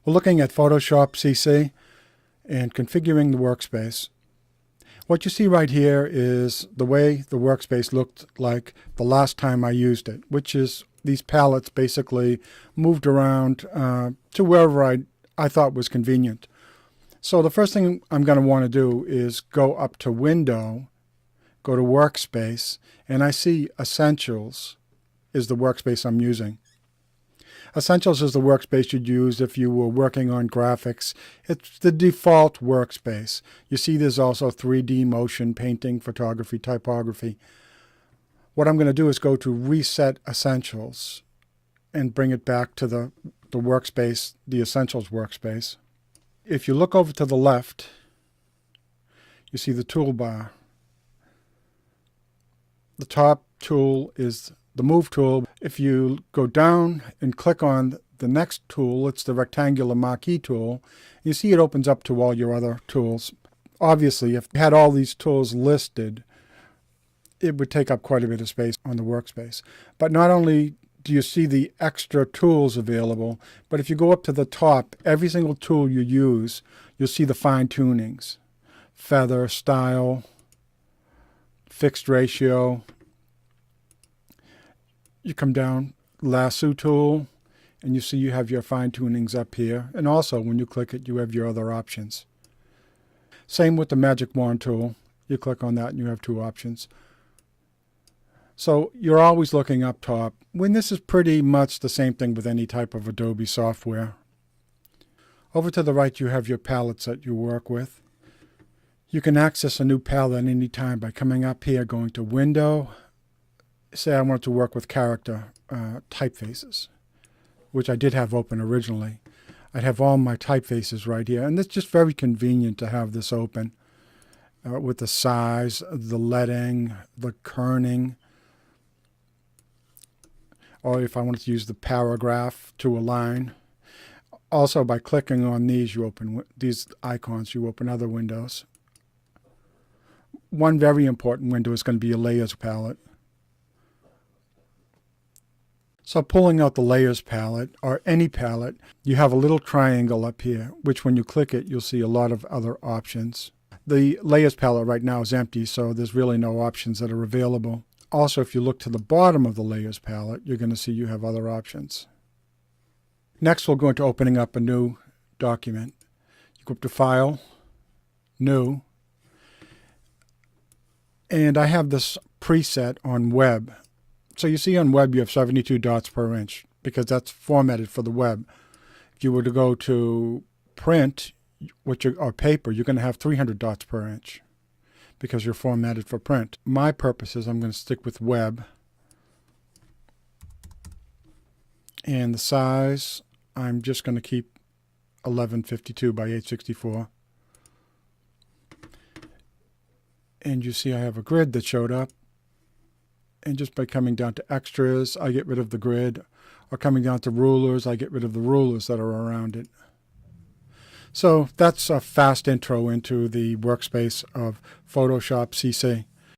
We're looking at PhotoShopCC and configuring the workspace. What you see right here is the way the workspace looked like the last time I used it, which is these palettes basically moved around to wherever I thought was convenient. So the first thing I'm going to want to do is go up to Window, go to Workspace, and I see Essentials is the workspace I'm using. Essentials is the workspace you'd use if you were working on graphics. It's the default workspace. You see there's also 3D motion, painting, photography, typography. What I'm going to do is go to Reset Essentials and bring it back to the workspace, the Essentials workspace. If you look over to the left, you see the toolbar. The top tool is the Move tool. If you go down and click on the next tool, it's the rectangular marquee tool. You see it opens up to all your other tools. Obviously, if you had all these tools listed, it would take up quite a bit of space on the workspace. But not only do you see the extra tools available, but if you go up to the top, every single tool you use, you'll see the fine tunings. Feather, style, fixed ratio. You come down, lasso tool, and you see you have your fine tunings up here. And also when you click it, you have your other options. Same with the magic wand tool. You click on that and you have two options. So you're always looking up top, when this is pretty much the same thing with any type of Adobe software. Over to the right, you have your palettes that you work with. You can access a new palette at any time by coming up here, going to Window. Say I wanted to work with character typefaces, which I did have open originally. I'd have all my typefaces right here, and it's just very convenient to have this open with the size, the leading, the kerning, or if I wanted to use the paragraph to align. Also, by clicking on these, you open these icons, you open other windows. One very important window is going to be a Layers palette. So pulling out the Layers palette, or any palette, you have a little triangle up here, which when you click it, you'll see a lot of other options. The Layers palette right now is empty, so there's really no options that are available. Also, if you look to the bottom of the Layers palette, you're going to see you have other options. Next, we'll go into opening up a new document. You go up to File, New, and I have this preset on Web. So you see on web you have 72 dots per inch because that's formatted for the web. If you were to go to print or paper, you're going to have 300 dots per inch because you're formatted for print. My purposes, I'm going to stick with web. And the size, I'm just going to keep 1152 by 864. And you see I have a grid that showed up. And just by coming down to extras, I get rid of the grid. Or coming down to rulers, I get rid of the rulers that are around it. So that's a fast intro into the workspace of PhotoShopCC.